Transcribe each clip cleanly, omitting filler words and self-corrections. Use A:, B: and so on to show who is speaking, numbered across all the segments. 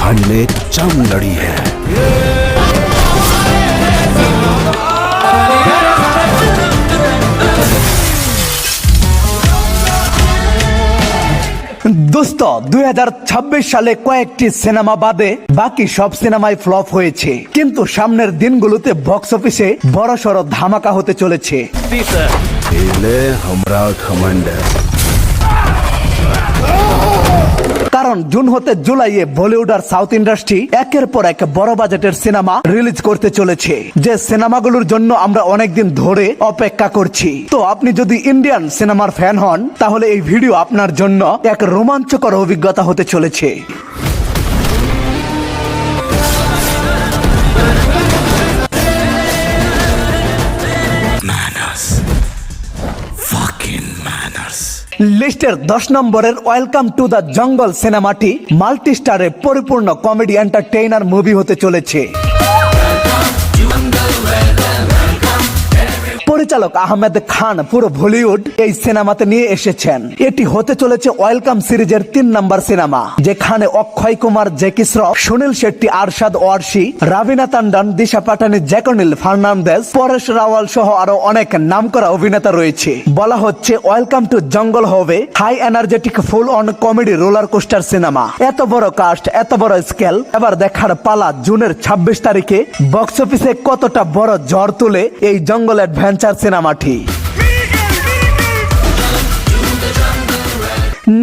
A: कहानी ने जंग लड़ी है।
B: দোস্ত 2026 সালে কয়েকটি সিনেমা বাদে বাকি সব সিনেমাই ফ্লপ হয়েছে, কিন্তু সামনের দিনগুলোতে বক্স অফিসে বড়সড় ধামাকা হতে চলেছে।
A: हमरा घमंड है।
B: কারণ জুন হতে জুলাইয়ে বলিউড আর সাউথ ইন্ডাস্ট্রি একের পর এক বড় বাজেটের সিনেমা রিলিজ করতে চলেছে, যে সিনেমাগুলোর জন্য আমরা অনেকদিন ধরে অপেক্ষা করছি। তো আপনি যদি ইন্ডিয়ান সিনেমার ফ্যান হন, তাহলে এই ভিডিও আপনার জন্য এক রোমাঞ্চকর অভিজ্ঞতা হতে চলেছে। লিস্টের 10 নম্বরের ওয়েলকাম টু দ্য জঙ্গল সিনেমাটি মাল্টি স্টারে পরিপূর্ণ কমেডি এন্টারটেইনার মুভি হতে চলেছে। পরিচালক আহমেদ খান পুরো বলিউড এই সিনেমাতে নিয়ে এসেছেন। এটি হতে চলেছে ওয়েলকাম সিরিজের 3 নম্বর সিনেমা, যেখানে অক্ষয় কুমার, জ্যাকি শ্রফ, সুনীল শেট্টি, আরশাদ ওয়ারশি, রাবিনা টন্ডন, দিশা পাটানি, জ্যাকনিল ফার্নান্দেজ, পরেশ রাওয়াল সহ আরো অনেক নামকরা অভিনেতা রয়েছে। বলা হচ্ছে ওয়েলকাম টু জঙ্গল হবে high energetic full on comedy roller coaster cinema. এত বড় কাস্ট, এত বড় স্কেল, এবার দেখার পালা জুনের 26 তারিখে বক্স অফিসে কতটা বড় ঝড় তুলে এই জঙ্গল অ্যাডভেঞ্চার সিনেমাটি।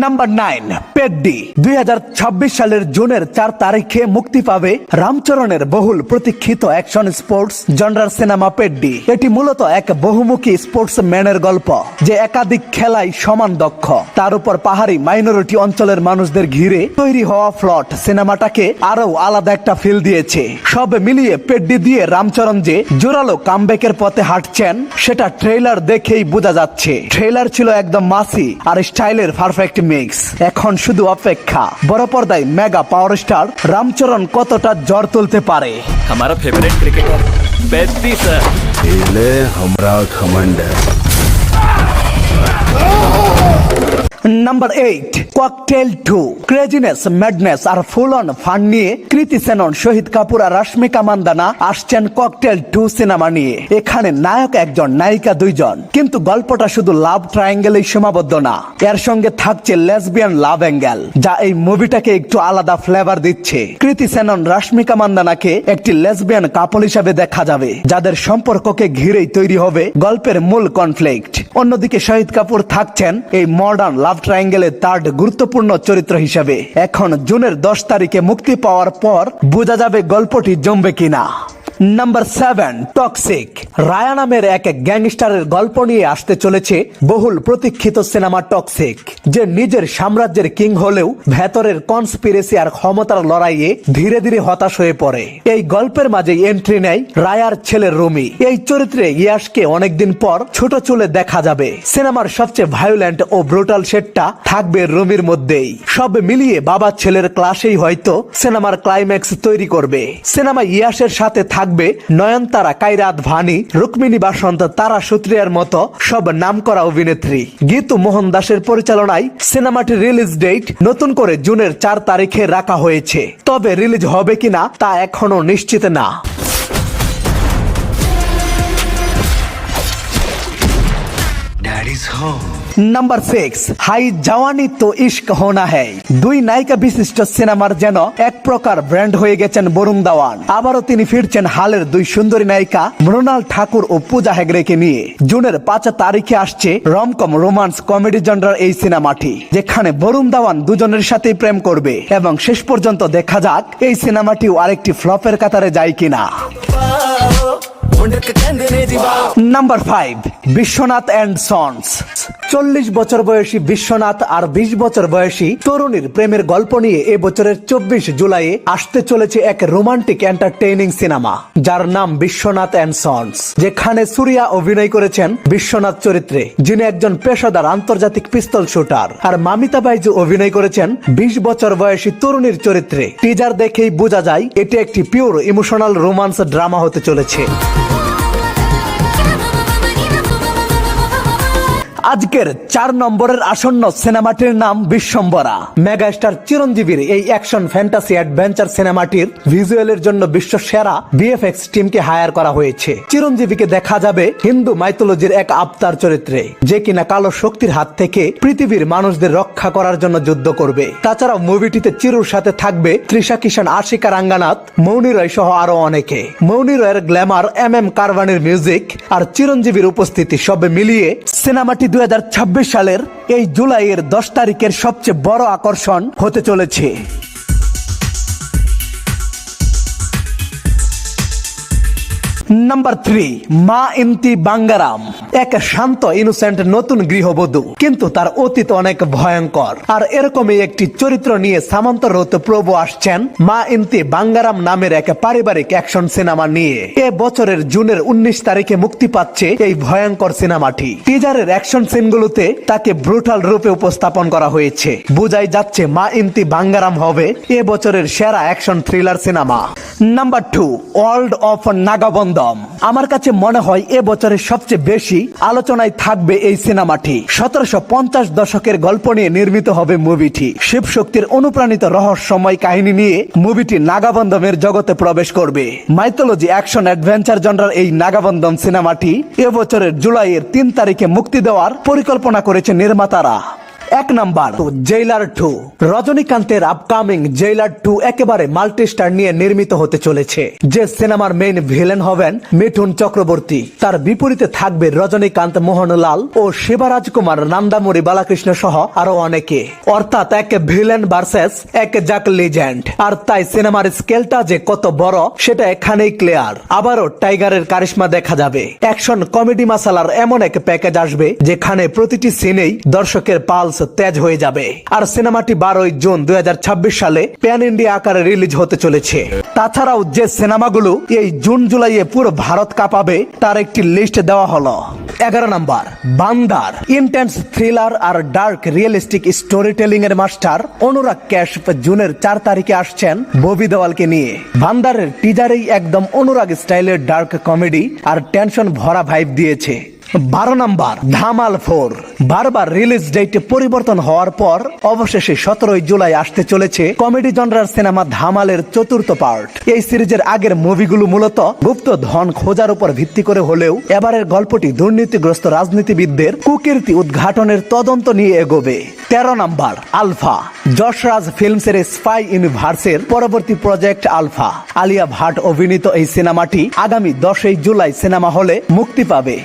B: নাম্বার 9 পেড্ডি। 2026 সালের জুনের 4 তারিখে মুক্তি পাবে রামচরণের বহুল প্রতীক্ষিত অ্যাকশন স্পোর্টস জনরার সিনেমা পেড্ডি। এটি মূলত এক বহুমুখী স্পোর্টস ম্যানের গল্প, যে একাধিক খেলায় সমান দক্ষ। তার উপর পাহাড়ি মাইনরিটি অঞ্চলের মানুষদের ঘিরে তৈরি হওয়া প্লট সিনেমাটাকে আরো আলাদা একটা ফিল দিয়েছে। সব মিলিয়ে পেড্ডি দিয়ে রামচরণ যে জোরালো কামব্যাকের পথে হাঁটছেন, সেটা ট্রেলার দেখেই বোঝা যাচ্ছে। ট্রেলার ছিল একদম মাসি আর স্টাইলের পারফেক্ট মিক্স। এখন শুধু অপেক্ষা, বড় পর্দায় মেগা পাওয়ার স্টার রামচরণ কতটা জ্বর তুলতে পারে।
C: हमारा फेवरेट क्रिकेटर पेड्डी सर।
A: हमरा घमंड है।
B: Number 8 cocktail 2। ক্রেজিনেস, ম্যাডনেস আর ফুল অন ফান নিয়ে কৃতি সেনন, শহীদ কাপুর আর রশ্মিকা মান্দানা আসছেন ককটেল 2 সিনেমা নিয়ে। এখানে নায়ক একজন, নায়িকা 2 জন, কিন্তু গল্পটা শুধু লাভ ট্রায়াঙ্গেলেই সীমাবদ্ধ না। এর সঙ্গে থাকছে লেসবিয়ান লাভ অ্যাঙ্গেল, যা এই মুভিটাকে একটু আলাদা ফ্লেভার দিচ্ছে। কৃতি সেনন, রশ্মিকা মান্দানাকে একটি লেসবিয়ান কাপল হিসাবে দেখা যাবে, যাদের সম্পর্ককে ঘিরেই তৈরি হবে গল্পের মূল কনফ্লিক্ট। অন্যদিকে শহীদ কাপুর থাকছেন এই মডার্ন লাভ ট্রায়াঙ্গেলের থার্ড গুরুত্বপূর্ণ চরিত্র হিসাবে। এখন জুনের 10 তারিখে মুক্তি পাওয়ার পর বোঝা যাবে গল্পটি জমবে কিনা। Number 7 toxic. রায়া নামের এক গ্যাংস্টারের গল্প নিয়ে আসতে চলেছে বহুল প্রতীক্ষিত সিনেমা টক্সিক, যে নিজের সাম্রাজ্যের কিং হলেও ভেতরের কনস্পিরেসি আর ক্ষমতার লড়াইয়ে ধীরে ধীরে হতাশ হয়ে পড়ে। এই গল্পের মাঝে এন্ট্রি নেয় রায়ার ছেলে রুমি। এই চরিত্রে ইয়াশকে অনেকদিন পর ছোট চুলে দেখা যাবে। সিনেমার সবচেয়ে ভায়োলেন্ট ও ব্রুটাল শেডটা থাকবে রুমির মধ্যেই। সব মিলিয়ে বাবা ছেলের ক্লাসেই হয়তো সিনেমার ক্লাইম্যাক্স তৈরি করবে। সিনেমা ইয়াশের সাথে থাকবে নয়নতারা, কায়রাত ভানি, রুক্মিণী বাসন্ত, তারা সুত্রিয়ার মতো সব নামকরা অভিনেত্রী। গীতু মোহন দাসের পরিচালনায় সিনেমাটির রিলিজ ডেট নতুন করে জুনের 4 তারিখে রাখা হয়েছে, তবে রিলিজ হবে কিনা তা এখনো নিশ্চিত না। নাম্বার 6 হাই জওয়ানি তো ইশক হোনা হ্যায়। 2 নায়িকা বিশিষ্ট সিনেমার যেন এক প্রকার ব্র্যান্ড হয়ে গেছেন বরুণ দাওয়ান। আবারও তিনি ফিরছেন হালের 2 সুন্দরী নায়িকা মৃণাল ঠাকুর ও পূজা হেগড়েকে নিয়ে। জুনের 5 তারিখে আসছে রমকম রোমান্স কমেডি জনরার এই সিনেমাটি, যেখানে বরুণ দাওয়ান দুজনের সাথেই প্রেম করবে, এবং শেষ পর্যন্ত দেখা যাক এই সিনেমাটিও আরেকটি ফ্লপের কাতারে যায় কিনা। Number 5 Biswanath and sons. 40 বছর বয়সী বিশ্বনাথ আর 20 বছর বয়সী তরুণীর প্রেমের গল্প নিয়ে এ বছরের 24 জুলাই আসতে চলেছে এক রোমান্টিক এন্টারটেইনিং সিনেমা, যার নাম বিশ্বনাথ এন্ড সন্স, যেখানে সূর্যা অভিনয় করেছেন বিশ্বনাথ চরিত্রে, যিনি একজন পেশাদার আন্তর্জাতিক পিস্তল শুটার, আর মামিতা বাইজু অভিনয় করেছেন 20 বছর বয়সী তরুণীর চরিত্রে। টিজার দেখেই বোঝা যায় এটি একটি পিওর ইমোশনাল রোমান্স ড্রামা হতে চলেছে। আজকের 4 নম্বরের আসন্ন সিনেমাটির নাম বিশ্বম্বরা। মেগাস্টার চিরঞ্জীবীর এই অ্যাকশন ফ্যান্টাসি অ্যাডভেঞ্চার সিনেমাটির ভিজুয়ালের জন্য বিশ্ব সেরা ভিএফএক্স টিমকে হায়ার করা হয়েছে। চিরঞ্জীবীকে দেখা যাবে হিন্দু মাইথোলজির এক আবতার চরিত্রে, যে কিনা কালো শক্তির হাত থেকে পৃথিবীর মানুষদের রক্ষা করার জন্য যুদ্ধ করবে। তাছাড়াও মুভিটিতে চিরুর সাথে থাকবে তৃষা কিষান, আশিকা রাঙ্গানাথ, মৌনি রয় সহ আরো অনেকে। মৌনি রয়ের গ্ল্যামার, এম কারওয়ানির মিউজিক আর চিরঞ্জীবীর উপস্থিতি সব মিলিয়ে সিনেমাটি 2026 সালের এই জুলাইয়ের 10 তারিখের সবচেয়ে বড় আকর্ষণ হতে চলেছে। নাম্বার 3, মা ইন্তি বাঙ্গারাম। এক শান্ত ইনোসেন্ট নতুন গৃহবধূ, কিন্তু তার অতীত অনেক ভয়ঙ্কর। আর এরকমই একটি চরিত্র নিয়ে সামন্ত রৌত প্রভু আসছেন মা ইন্তি বাঙ্গারাম নামের এক পারিবারিক অ্যাকশন সিনেমা নিয়ে। এ বছরের জুনের 19 তারিখে মুক্তি পাচ্ছে এই ভয়ঙ্কর সিনেমাটি। টিজারের অ্যাকশন সিনগুলোতে তাকে ব্রুটাল রূপে উপস্থাপন করা হয়েছে। বোঝাই যাচ্ছে মা ইন্তি বাঙ্গারাম হবে এ বছরের সেরা অ্যাকশন থ্রিলার সিনেমা। Number 2, world of Nagabandh. আমার কাছে মনে হয় এ বছরের সবচেয়ে বেশি আলোচনায় থাকবে এই সিনেমাটি। 1750 দশকের গল্প নিয়ে নির্মিত হবে মুভিটি। শিব শক্তির অনুপ্রাণিত রহস্যময় কাহিনী নিয়ে মুভিটি নাগাবন্ধমের জগতে প্রবেশ করবে। মাইথোলজি অ্যাকশন অ্যাডভেঞ্চার জনরার এই নাগাবন্ধম সিনেমাটি এ বছরের জুলাইয়ের 3 তারিখে মুক্তি দেওয়ার পরিকল্পনা করেছে নির্মাতারা। 1 নাম্বার, জেইলার 2। রজনীকান্তের আপকামিং জেইলার 2 একেবারে মাল্টিস্টার নিয়ে নির্মিত হতে চলেছে। যে সিনেমার মেইন ভিলেন হবেন মিঠুন চক্রবর্তী। তার বিপরীতে থাকবে রজনীকান্ত, মোহনলাল ও শিবরাজকুমার, নান্দামুরি বালাকৃষ্ণ সহ আরো অনেকে। অর্থাৎ এক ভিলেন ভার্সেস এক জাক লিজেন্ড। আর তাই সিনেমার স্কেলটা যে কত বড় সেটা এখানেই ক্লিয়ার। আবারও টাইগারের কারিশমা দেখা যাবে। অ্যাকশন কমেডি মাসালার এমন এক প্যাকেজ আসবে যেখানে প্রতিটি সিনেই দর্শকের পালস তেজ হয়ে যাবে। আর সিনেমাটি 12 জুন 2026 সালে প্যান ইন্ডিয়া আকারে রিলিজ হতে চলেছে। তাছাড়াও যে সিনেমাগুলো এই জুন জুলাইয়ে পুরো ভারত কাঁপাবে তার একটি লিস্ট দেওয়া হলো। 11 নাম্বার, বান্দার। ইন্টেন্স থ্রিলার আর ডার্ক রিয়েলিস্টিক স্টোরি টেলিং এর মাস্টার অনুরাগ কাশ্যপ জুনের 4 তারিখে আসছেন ববি দেওয়ালকে নিয়ে। বান্দারের টিজারেই একদম অনুরাগ স্টাইলের ডার্ক কমেডি আর টেনশন ভরা ভাইব দিয়েছে। 12 নাম্বার, ধামাল 4। বারবার রিলিজ ডেটে পরিবর্তন হওয়ার পর অবশেষে 17 জুলাই আসতে চলেছে কমেডি জনরার সিনেমা ধামালের 4র্থ পার্ট। এই সিরিজের আগের মুভিগুলো মূলত গুপ্ত ধন খোঁজার উপর ভিত্তি করে হলেও এবারের গল্পটি দুর্নীতিগ্রস্ত রাজনীতিবিদদের কুকীর্তি উদ্ঘাটনের তদন্ত নিয়ে এগোবে। 13 নাম্বার, আলফা। যশরাজ ফিল্মসের স্পাই ইউনিভার্সের পরবর্তী প্রজেক্ট আলফা। আলিয়া ভাট অভিনীত এই সিনেমাটি আগামী 10 জুলাই সিনেমা হলে মুক্তি পাবে।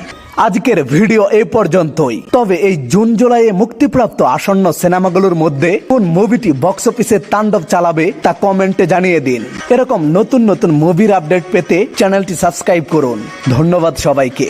B: আজকের ভিডিও এই পর্যন্তই। তবে এই জুন জুলাইয়ে মুক্তিপ্রাপ্ত আসন্ন সিনেমাগুলোর মধ্যে কোন মুভিটি বক্স অফিসে তাণ্ডব চালাবে তা কমেন্টে জানিয়ে দিন। এরকম নতুন নতুন মুভির আপডেট পেতে চ্যানেলটি সাবস্ক্রাইব করুন। ধন্যবাদ সবাইকে।